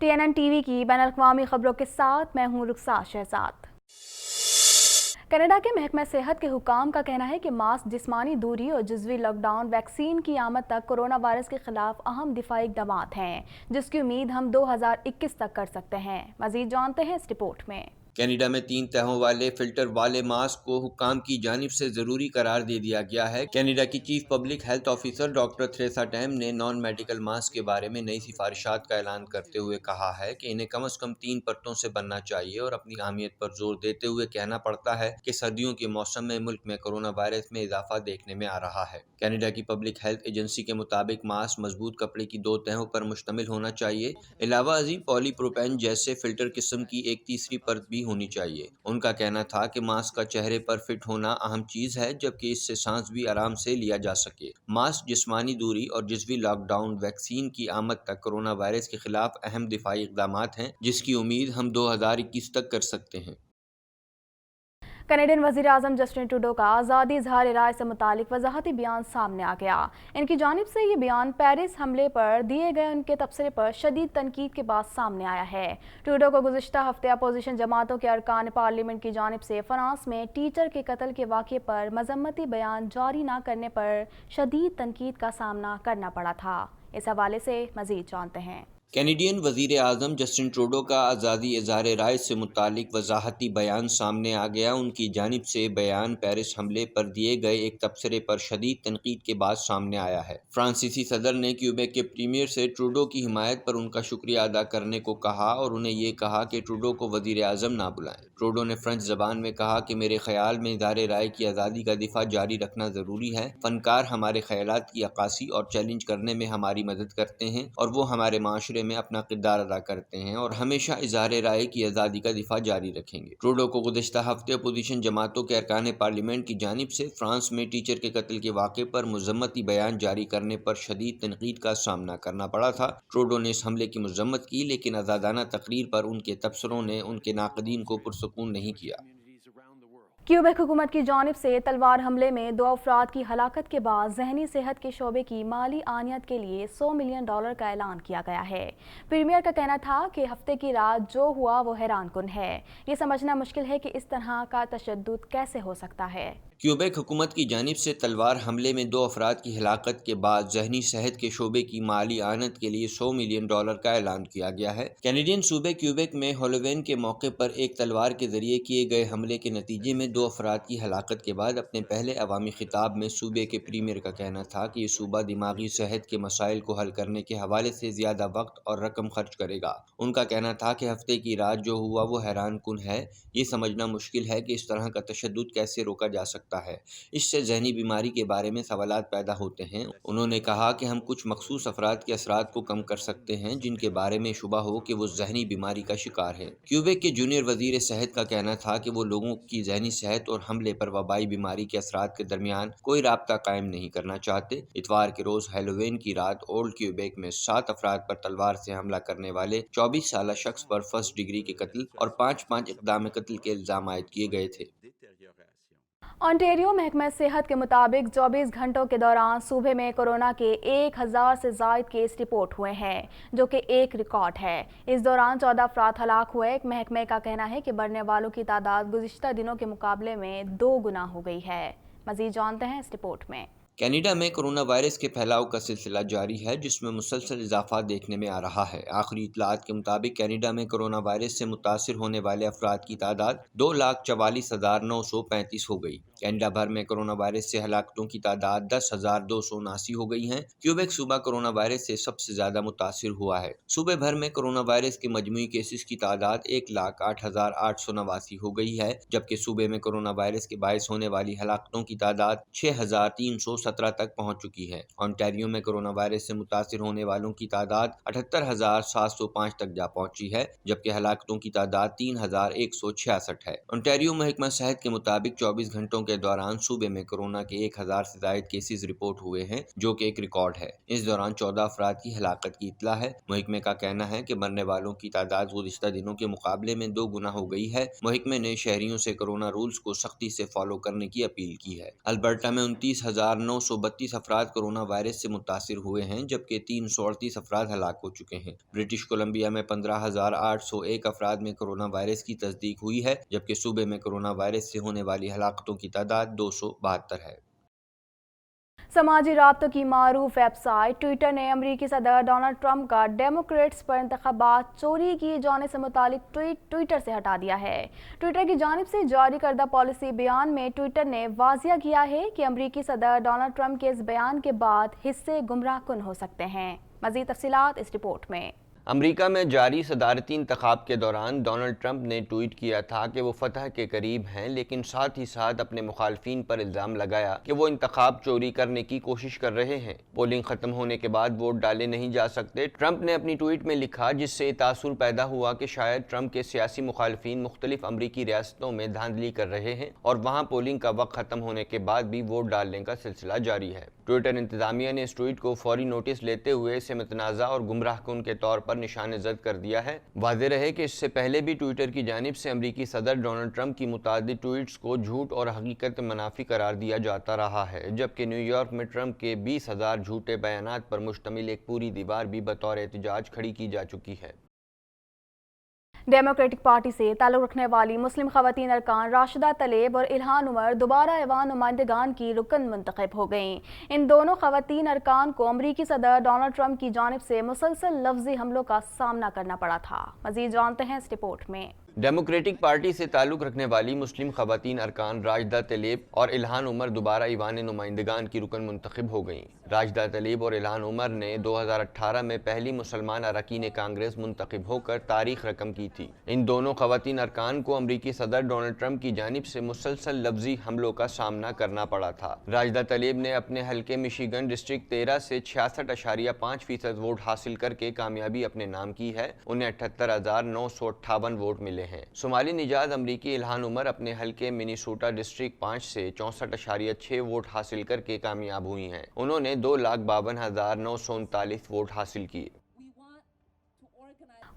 TNN T V کی بین الاقوامی خبروں کے ساتھ میں ہوں رخسار شہزاد۔ کینیڈا کے محکمہ صحت کے حکام کا کہنا ہے کہ ماسک، جسمانی دوری اور جزوی لاک ڈاؤن ویکسین کی آمد تک کورونا وائرس کے خلاف اہم دفاعی اقدامات ہیں، جس کی امید ہم 2021 تک کر سکتے ہیں۔ مزید جانتے ہیں اس رپورٹ میں۔ کینیڈا میں 3 تہوں والے فلٹر والے ماسک کو حکام کی جانب سے ضروری قرار دے دیا گیا ہے۔ کینیڈا کی chief public health officer doctor Theresa team نے نان میڈیکل ماسک کے بارے میں نئی سفارشات کا اعلان کرتے ہوئے کہا ہے کہ انہیں کم از کم 3 پرتوں سے بننا چاہیے اور اپنی اہمیت پر زور دیتے ہوئے کہنا پڑتا ہے کہ سردیوں کے موسم میں ملک میں کورونا وائرس میں اضافہ دیکھنے میں آ رہا ہے۔ کینیڈا کی پبلک ہیلتھ ایجنسی کے مطابق ماسک مضبوط کپڑے کی 2 تہوں پر مشتمل ہونا چاہیے۔ علاوہ ازیں پولی پروپین جیسے فلٹر قسم کی ایک تیسری پرت بھی ہونی چاہیے۔ ان کا کہنا تھا کہ ماسک کا چہرے پر فٹ ہونا اہم چیز ہے، جبکہ اس سے سانس بھی آرام سے لیا جا سکے۔ ماسک، جسمانی دوری اور جزوی لاک ڈاؤن ویکسین کی آمد تک کورونا وائرس کے خلاف اہم دفاعی اقدامات ہیں، جس کی امید ہم 2021 تک کر سکتے ہیں۔ کینیڈین وزیر اعظم جسٹن ٹروڈو کا آزادی اظہار رائے سے متعلق وضاحتی بیان سامنے آ گیا۔ ان کی جانب سے یہ بیان پیرس حملے پر دیے گئے ان کے تبصرے پر شدید تنقید کے بعد سامنے آیا ہے۔ ٹروڈو کو گزشتہ ہفتے اپوزیشن جماعتوں کے ارکان پارلیمنٹ کی جانب سے فرانس میں ٹیچر کے قتل کے واقعے پر مذمتی بیان جاری نہ کرنے پر شدید تنقید کا سامنا کرنا پڑا تھا۔ اس حوالے سے مزید جانتے ہیں۔ کینیڈین وزیر اعظم جسٹن ٹروڈو کا آزادی اظہار رائے سے متعلق وضاحتی بیان سامنے آ گیا۔ ان کی جانب سے بیان پیرس حملے پر دیے گئے ایک تبصرے پر شدید تنقید کے بعد سامنے آیا ہے۔ فرانسیسی صدر نے کیوبیک کے پریمیئر سے ٹروڈو کی حمایت پر ان کا شکریہ ادا کرنے کو کہا اور انہیں یہ کہا کہ ٹروڈو کو وزیر اعظم نہ بلائیں۔ ٹروڈو نے فرانس زبان میں کہا کہ میرے خیال میں اظہار رائے کی آزادی کا دفاع جاری رکھنا ضروری ہے۔ فنکار ہمارے خیالات کی عکاسی اور چیلنج کرنے میں ہماری مدد کرتے ہیں اور وہ ہمارے معاشرے میں اپنا کردار ادا کرتے ہیں اور ہمیشہ اظہار رائے کی آزادی کا دفاع جاری رکھیں گے۔ ٹروڈو کو گزشتہ ہفتے اپوزیشن جماعتوں کے ارکان پارلیمنٹ کی جانب سے فرانس میں ٹیچر کے قتل کے واقعے پر مذمتی بیان جاری کرنے پر شدید تنقید کا سامنا کرنا پڑا تھا۔ ٹروڈو نے اس حملے کی مذمت کی، لیکن آزادانہ تقریر پر ان کے تبصروں نے ان کے ناقدین کو پرسکون نہیں کیا۔ کیوبیک حکومت کی جانب سے تلوار حملے میں 2 افراد کی ہلاکت کے بعد ذہنی صحت کے شعبے کی مالی اعانت کے لیے $100 ملین کا اعلان کیا گیا ہے۔ پریمیئر کا کہنا تھا کہ ہفتے کی رات جو ہوا وہ حیران کن ہے۔ یہ سمجھنا مشکل ہے کہ اس طرح کا تشدد کیسے ہو سکتا ہے۔ کیوبیک حکومت کی جانب سے تلوار حملے میں 2 افراد کی ہلاکت کے بعد ذہنی صحت کے شعبے کی مالی اعانت کے لیے $100 ملین کا اعلان کیا گیا ہے۔ کینیڈین صوبے کیوبیک میں ہالووین کے موقع پر ایک تلوار کے ذریعے کیے گئے حملے کے نتیجے میں 2 افراد کی ہلاکت کے بعد اپنے پہلے عوامی خطاب میں صوبے کے پریمیئر کا کہنا تھا کہ یہ صوبہ دماغی صحت کے مسائل کو حل کرنے کے حوالے سے زیادہ وقت اور رقم خرچ کرے گا۔ ان کا کہنا تھا کہ ہفتے کی رات جو ہوا وہ حیران کن ہے۔ یہ سمجھنا مشکل ہے کہ اس طرح کا تشدد کیسے روکا جا سکتا ہے۔ اس سے ذہنی بیماری کے بارے میں سوالات پیدا ہوتے ہیں۔ انہوں نے کہا کہ ہم کچھ مخصوص افراد کے اثرات کو کم کر سکتے ہیں جن کے بارے میں شبہ ہو کہ وہ ذہنی بیماری کا شکار ہے۔ کیوبیک کے جونیئر وزیر صحت کا کہنا تھا کہ وہ لوگوں کی ذہنی صحت اور حملے پر وبائی بیماری کے اثرات کے درمیان کوئی رابطہ قائم نہیں کرنا چاہتے۔ اتوار کے روز ہیلووین کی رات اولڈ کیوبیک میں 7 افراد پر تلوار سے حملہ کرنے والے 24 سالہ شخص پر فرسٹ ڈگری کے قتل اور 5 اقدام قتل کے الزام عائد کیے گئے تھے۔ انٹیریو محکمہ صحت کے مطابق 24 گھنٹوں کے دوران صوبے میں کورونا کے 1000 سے زائد کیس رپورٹ ہوئے ہیں، جو کہ ایک ریکارڈ ہے۔ اس دوران 14 افراد ہلاک ہوئے۔ محکمے کا کہنا ہے کہ مرنے والوں کی تعداد گزشتہ دنوں کے مقابلے میں 2 گنا ہو گئی ہے۔ مزید جانتے ہیں اس رپورٹ میں۔ کینیڈا میں کورونا وائرس کے پھیلاؤ کا سلسلہ جاری ہے، جس میں مسلسل اضافہ دیکھنے میں آ رہا ہے۔ آخری اطلاعات کے مطابق کینیڈا میں کورونا وائرس سے متاثر ہونے والے افراد کی تعداد 2,44,935 ہو گئی۔ کینیڈا بھر میں کورونا وائرس سے ہلاکتوں کی تعداد 10,279 ہو گئی ہیں۔ کیوبیک صوبہ کورونا وائرس سے سب سے زیادہ متاثر ہوا ہے۔ صوبے بھر میں کورونا وائرس کے مجموعی کیسز کی تعداد 1,08,889 ہو گئی ہے، جبکہ صوبے میں کورونا وائرس کے باعث ہونے والی ہلاکتوں کی تعداد 6,317 تک پہنچ چکی ہے۔ انٹیریو میں کورونا وائرس سے متاثر ہونے والوں کی تعداد 78,705 تک جا پہنچی ہے، جبکہ ہلاکتوں کی تعداد 3,166 ہے۔ انٹیریو محکمہ صحت کے مطابق 24 گھنٹوں کے کے دوران صوبے میں کورونا کے 1000 سے زائد کیسز رپورٹ ہوئے ہیں، جو کہ ایک ریکارڈ ہے۔ اس دوران 14 افراد کی ہلاکت کی اطلاع ہے۔ محکمے کا کہنا ہے کہ مرنے والوں کی تعداد گزشتہ دنوں کے مقابلے میں 2 گنا ہو گئی ہے۔ محکمے نے شہریوں سے کورونا رولز کو سختی سے فالو کرنے کی اپیل کی ہے۔ البرٹا میں 29,932 افراد کورونا وائرس سے متاثر ہوئے ہیں، جبکہ 338 افراد ہلاک ہو چکے ہیں۔ برٹش کولمبیا میں 15,801 افراد میں کورونا وائرس کی تصدیق ہوئی ہے، جبکہ صوبے میں کورونا وائرس سے ہونے والی ہلاکتوں کی تعداد 272 ہے۔ سماجی رابطوں کی معروف ویب سائٹ ٹویٹر نے امریکی صدر ڈونلڈ ٹرمپ کا ڈیموکریٹس پر انتخابات چوری کیے جانے سے متعلق ٹویٹ ٹویٹر سے ہٹا دیا ہے۔ ٹویٹر کی جانب سے جاری کردہ پالیسی بیان میں ٹویٹر نے واضح کیا ہے کہ امریکی صدر ڈونلڈ ٹرمپ کے اس بیان کے بعد حصے گمراہ کن ہو سکتے ہیں۔ مزید تفصیلات اس رپورٹ میں۔ امریکہ میں جاری صدارتی انتخاب کے دوران ڈونلڈ ٹرمپ نے ٹویٹ کیا تھا کہ وہ فتح کے قریب ہیں، لیکن ساتھ ہی ساتھ اپنے مخالفین پر الزام لگایا کہ وہ انتخاب چوری کرنے کی کوشش کر رہے ہیں۔ پولنگ ختم ہونے کے بعد ووٹ ڈالے نہیں جا سکتے۔ ٹرمپ نے اپنی ٹویٹ میں لکھا، جس سے تاثر پیدا ہوا کہ شاید ٹرمپ کے سیاسی مخالفین مختلف امریکی ریاستوں میں دھاندلی کر رہے ہیں اور وہاں پولنگ کا وقت ختم ہونے کے بعد بھی ووٹ ڈالنے کا سلسلہ جاری ہے۔ ٹویٹر انتظامیہ نے اس ٹویٹ کو فوری نوٹس لیتے ہوئے اسے متنازع اور گمراہ کن کے طور پر نشان زد کر دیا ہے۔ واضح رہے کہ اس سے پہلے بھی ٹویٹر کی جانب سے امریکی صدر ڈونلڈ ٹرمپ کی متعدد ٹویٹس کو جھوٹ اور حقیقت منافی قرار دیا جاتا رہا ہے، جبکہ نیو یارک میں ٹرمپ کے 20,000 جھوٹے بیانات پر مشتمل ایک پوری دیوار بھی بطور احتجاج کھڑی کی جا چکی ہے۔ ڈیموکریٹک پارٹی سے تعلق رکھنے والی مسلم خواتین ارکان راشدہ طلیب اور الہان عمر دوبارہ ایوان نمائندگان کی رکن منتخب ہو گئیں۔ ان دونوں خواتین ارکان کو امریکی صدر ڈونلڈ ٹرمپ کی جانب سے مسلسل لفظی حملوں کا سامنا کرنا پڑا تھا۔ مزید جانتے ہیں اس رپورٹ میں۔ ڈیموکریٹک پارٹی سے تعلق رکھنے والی مسلم خواتین ارکان راشدہ طلیب اور الہان عمر دوبارہ ایوان نمائندگان کی رکن منتخب ہو گئیں۔ راشدہ طلیب اور الہان عمر نے 2018 میں پہلی مسلمان اراکین کانگریس منتخب ہو کر تاریخ رقم کی تھی۔ ان دونوں خواتین ارکان کو امریکی صدر ڈونلڈ ٹرمپ کی جانب سے مسلسل لفظی حملوں کا سامنا کرنا پڑا تھا۔ راشدہ طلیب نے اپنے حلقے مشیگن ڈسٹرکٹ 13 سے 66.5% ووٹ حاصل کر کے کامیابی اپنے نام کی ہے۔ انہیں 78,958 ووٹ ملے ہیں۔ شمالی نژاد امریکی الہان عمر اپنے حلقے منیسوٹا ڈسٹرکٹ 5 سے 64.6 ووٹ حاصل کر کے کامیاب ہوئی ہیں۔ انہوں نے 2,52,939 ووٹ حاصل کیے۔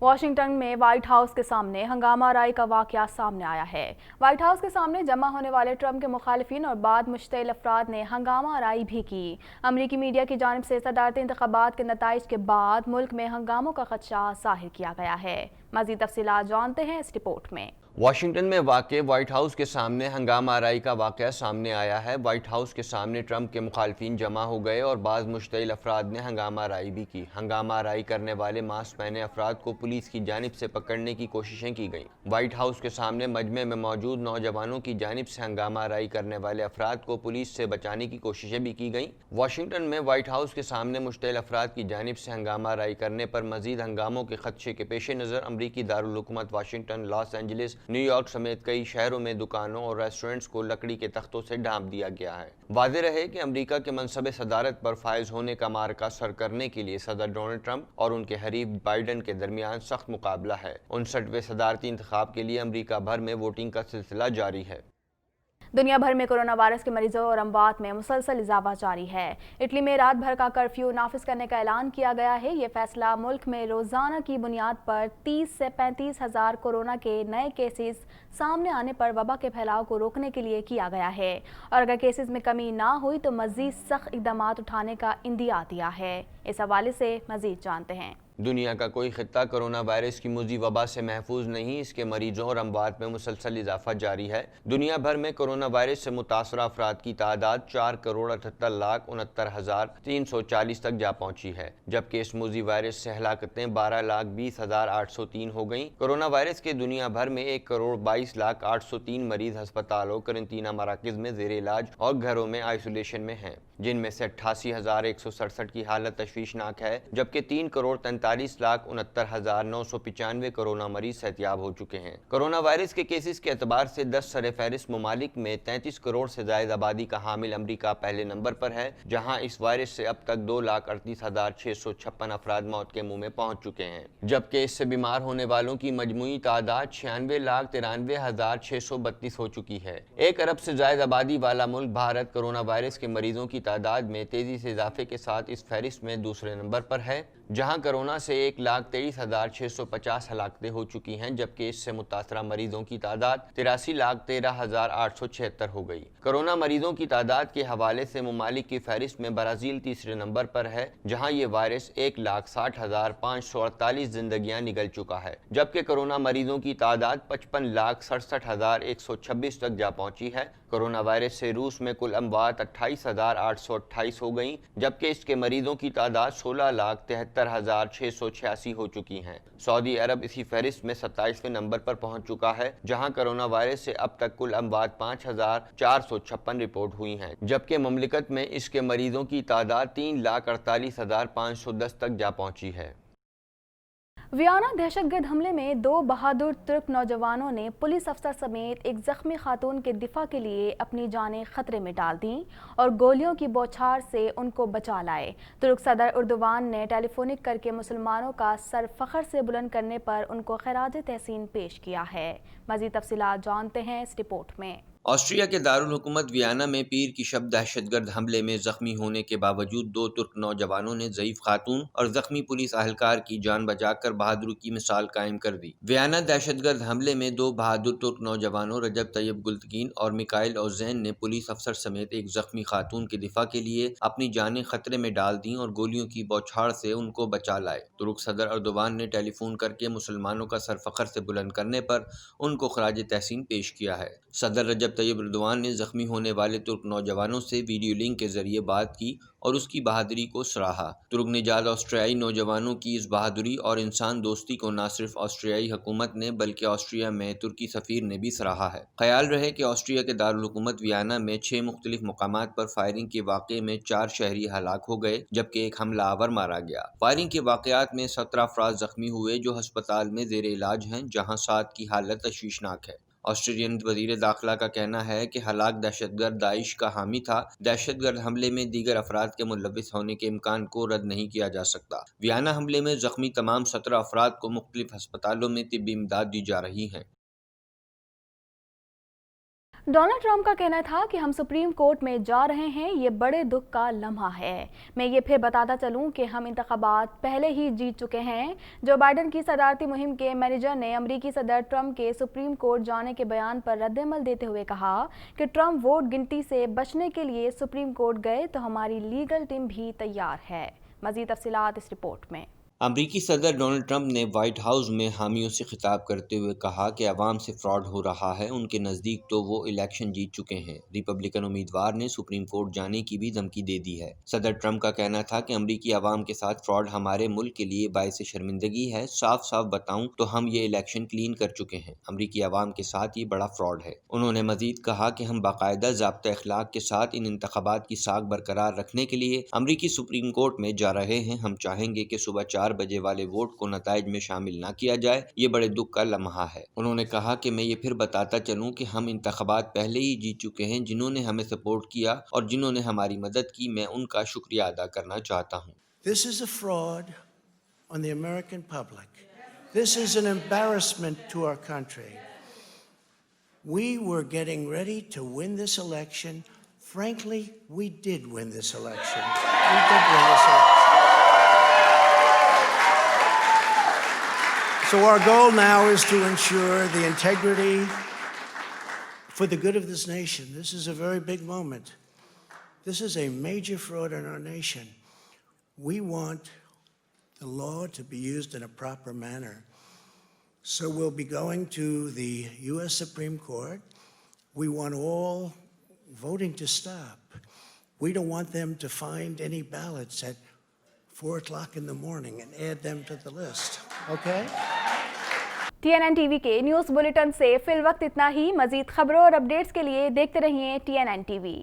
واشنگٹن میں وائٹ ہاؤس کے سامنے ہنگامہ آرائی کا واقعہ سامنے آیا ہے۔ وائٹ ہاؤس کے سامنے جمع ہونے والے ٹرمپ کے مخالفین اور بعد مشتعل افراد نے ہنگامہ آرائی بھی کی۔ امریکی میڈیا کی جانب سے صدارتی انتخابات کے نتائج کے بعد ملک میں ہنگاموں کا خدشہ ظاہر کیا گیا ہے۔ مزید تفصیلات جانتے ہیں اس رپورٹ میں۔ واشنگٹن میں واقع وائٹ ہاؤس کے سامنے ہنگامہ آرائی کا واقعہ سامنے آیا ہے۔ وائٹ ہاؤس کے سامنے ٹرمپ کے مخالفین جمع ہو گئے اور بعض مشتعل افراد نے ہنگامہ آرائی بھی کی۔ ہنگامہ آرائی کرنے والے ماسک پہنے افراد کو پولیس کی جانب سے پکڑنے کی کوششیں کی گئیں۔ وائٹ ہاؤس کے سامنے مجمع میں موجود نوجوانوں کی جانب سے ہنگامہ آرائی کرنے والے افراد کو پولیس سے بچانے کی کوششیں بھی کی گئیں۔ واشنگٹن میں وائٹ ہاؤس کے سامنے مشتعل افراد کی جانب سے ہنگامہ آرائی کرنے پر مزید ہنگاموں کے خدشے کے پیش نظر امریکی دارالحکومت Washington, Los Angeles, New York سمیت کئی شہروں میں دکانوں اور ریسٹورنٹس کو لکڑی کے تختوں سے ڈھانپ دیا گیا ہے۔ واضح رہے کہ امریکہ کے منصب صدارت پر فائز ہونے کا معرکہ سر کرنے کے لیے صدر ڈونلڈ ٹرمپ اور ان کے حریف بائیڈن کے درمیان سخت مقابلہ ہے۔ 59ویں صدارتی انتخاب کے لیے امریکہ بھر میں ووٹنگ کا سلسلہ جاری ہے۔ دنیا بھر میں کورونا وائرس کے مریضوں اور اموات میں مسلسل اضافہ جاری ہے۔ اٹلی میں رات بھر کا کرفیو نافذ کرنے کا اعلان کیا گیا ہے۔ یہ فیصلہ ملک میں روزانہ کی بنیاد پر 30 سے 35 ہزار کورونا کے نئے کیسز سامنے آنے پر وبا کے پھیلاؤ کو روکنے کے لیے کیا گیا ہے، اور اگر کیسز میں کمی نہ ہوئی تو مزید سخت اقدامات اٹھانے کا اندیا دیا ہے۔ اس حوالے سے مزید جانتے ہیں۔ دنیا کا کوئی خطہ کورونا وائرس کی مضی وبا سے محفوظ نہیں، اس کے مریضوں اور اموات میں مسلسل اضافہ جاری ہے۔ دنیا بھر میں کورونا وائرس سے متاثرہ افراد کی تعداد 4,78,39,340 تک جا پہنچی ہے، جبکہ اس مضی وائرس سے ہلاکتیں 12,20,803 ہو گئیں۔ کورونا وائرس کے دنیا بھر میں 1,22,803 مریض ہسپتالوں، قرنطینہ مراکز میں زیر علاج اور گھروں میں آئسولیشن میں ہیں، جن میں سے 88,167 کی حالت تشویشناک ہے، جبکہ 3,43,000 45,69,995 کورونا مریض صحتیاب ہو چکے ہیں۔ کورونا وائرس کے کیسز کے اعتبار سے 10 سرفہرست ممالک میں 33 کروڑ سے زائد آبادی کا حامل امریکہ پہلے نمبر پر ہے، جہاں اس وائرس سے اب تک 2,38,656 افراد موت کے منہ میں پہنچ چکے ہیں، جبکہ اس سے بیمار ہونے والوں کی مجموعی تعداد 96,93,632 ہو چکی ہے۔ 1 ارب سے زائد آبادی والا ملک بھارت کورونا وائرس کے مریضوں کی تعداد میں تیزی سے اضافے کے ساتھ اس فہرست میں دوسرے نمبر پر ہے، جہاں کورونا سے 1,23,650 ہلاکتیں ہو چکی ہیں، جبکہ اس سے متاثرہ مریضوں کی تعداد 83,13,876 ہو گئی۔ کورونا مریضوں کی تعداد کے حوالے سے ممالک کی فہرست میں برازیل تیسرے نمبر پر ہے، جہاں یہ وائرس 1,60,548 زندگیاں نگل چکا ہے، جبکہ کورونا مریضوں کی تعداد 55,67,126 تک جا پہنچی ہے۔ کورونا وائرس سے روس میں کل اموات 28,828 ہو گئیں، جبکہ اس کے مریضوں کی تعداد 16,73,686 ہو چکی ہیں۔ سعودی عرب اسی فہرست میں 27ویں نمبر پر پہنچ چکا ہے، جہاں کورونا وائرس سے اب تک کل اموات 5,456 رپورٹ ہوئی ہیں، جبکہ مملکت میں اس کے مریضوں کی تعداد 3,48,510 تک جا پہنچی ہے۔ ویانا دہشت گرد حملے میں 2 بہادر ترک نوجوانوں نے پولیس افسر سمیت ایک زخمی خاتون کے دفاع کے لیے اپنی جانیں خطرے میں ڈال دیں اور گولیوں کی بوچھار سے ان کو بچا لائے۔ ترک صدر اردوان نے ٹیلی فونک کر کے مسلمانوں کا سر فخر سے بلند کرنے پر ان کو خراج تحسین پیش کیا ہے۔ مزید تفصیلات جانتے ہیں اس رپورٹ میں۔ آسٹریا کے دارالحکومت ویانا میں پیر کی شب دہشت گرد حملے میں زخمی ہونے کے باوجود 2 ترک نوجوانوں نے ضعیف خاتون اور زخمی پولیس اہلکار کی جان بچا کر بہادری کی مثال قائم کر دی۔ ویانا دہشت گرد حملے میں 2 بہادر ترک نوجوانوں رجب طیب گلتگین اور میکائل اوزین نے پولیس افسر سمیت ایک زخمی خاتون کے دفاع کے لیے اپنی جانیں خطرے میں ڈال دیں اور گولیوں کی بوچھاڑ سے ان کو بچا لائے۔ ترک صدر اردوان نے ٹیلی فون کر کے مسلمانوں کا سر فخر سے بلند کرنے پر ان کو خراج تحسین پیش کیا ہے۔ صدر رجب طیب اردوان نے زخمی ہونے والے ترک نوجوانوں سے ویڈیو لنک کے ذریعے بات کی اور اس کی بہادری کو سراہا۔ ترک نژاد آسٹریائی نوجوانوں کی اس بہادری اور انسان دوستی کو نہ صرف آسٹریائی حکومت نے بلکہ آسٹریا میں ترکی سفیر نے بھی سراہا ہے۔ خیال رہے کہ آسٹریا کے دارالحکومت ویانا میں 6 مختلف مقامات پر فائرنگ کے واقعے میں 4 شہری ہلاک ہو گئے، جبکہ ایک حملہ آور مارا گیا۔ فائرنگ کے واقعات میں 17 افراد زخمی ہوئے جو ہسپتال میں زیر علاج ہیں، جہاں 7 کی حالت تشویشناک ہے۔ آسٹریلین وزیر داخلہ کا کہنا ہے کہ ہلاک دہشت گرد داعش کا حامی تھا۔ دہشت گرد حملے میں دیگر افراد کے ملوث ہونے کے امکان کو رد نہیں کیا جا سکتا۔ ویانا حملے میں زخمی تمام 17 افراد کو مختلف ہسپتالوں میں طبی امداد دی جا رہی ہے۔ ڈونلڈ ٹرمپ کا کہنا تھا کہ ہم سپریم کورٹ میں جا رہے ہیں، یہ بڑے دکھ کا لمحہ ہے۔ میں یہ پھر بتاتا چلوں کہ ہم انتخابات پہلے ہی جیت چکے ہیں۔ جو بائیڈن کی صدارتی مہم کے مینیجر نے امریکی صدر ٹرمپ کے سپریم کورٹ جانے کے بیان پر رد عمل دیتے ہوئے کہا کہ ٹرمپ ووٹ گنتی سے بچنے کے لیے سپریم کورٹ گئے تو ہماری لیگل ٹیم بھی تیار ہے۔ مزید تفصیلات اس رپورٹ میں۔ امریکی صدر ڈونلڈ ٹرمپ نے وائٹ ہاؤس میں حامیوں سے خطاب کرتے ہوئے کہا کہ عوام سے فراڈ ہو رہا ہے، ان کے نزدیک تو وہ الیکشن جیت چکے ہیں۔ ریپبلکن امیدوار نے سپریم کورٹ جانے کی بھی دھمکی دے دی ہے۔ صدر ٹرمپ کا کہنا تھا کہ امریکی عوام کے ساتھ فراڈ ہمارے ملک کے لیے باعث شرمندگی ہے۔ صاف صاف بتاؤں تو ہم یہ الیکشن کلین کر چکے ہیں۔ امریکی عوام کے ساتھ یہ بڑا فراڈ ہے۔ انہوں نے مزید کہا کہ ہم باقاعدہ ضابطۂ اخلاق کے ساتھ ان انتخابات کی ساکھ برقرار رکھنے کے لیے امریکی سپریم کورٹ میں جا رہے ہیں۔ ہم چاہیں گے کہ صبح 4 بجے والے ووٹ کو نتائج میں شامل نہ کیا جائے، یہ بڑے دکھ کا لمحہ ہے۔ انہوں نے کہا کہ میں یہ پھر بتاتا چلوں کہ ہم انتخابات پہلے ہی جیت چکے ہیں۔ جنہوں نے ہمیں سپورٹ کیا اور جنہوں نے ہماری مدد کی، میں ان کا شکریہ ادا کرنا چاہتا ہوں۔ This is a fraud on the American public. This is an embarrassment to our country. We were getting ready to win this election. Frankly, we did win this election. We did win this election. So our goal now is to ensure the integrity for the good of this nation. This is a very big moment. This is a major fraud in our nation. We want the law to be used in a proper manner. So we'll be going to the U.S. Supreme Court. We want all voting to stop. We don't want them to find any ballots at 4 o'clock in the morning and add them to the list. Okay? TNN TV کے news bulletin سے فی الوقت اتنا ہی۔ مزید خبروں اور updates کے لیے دیکھتے رہیے TNN TV۔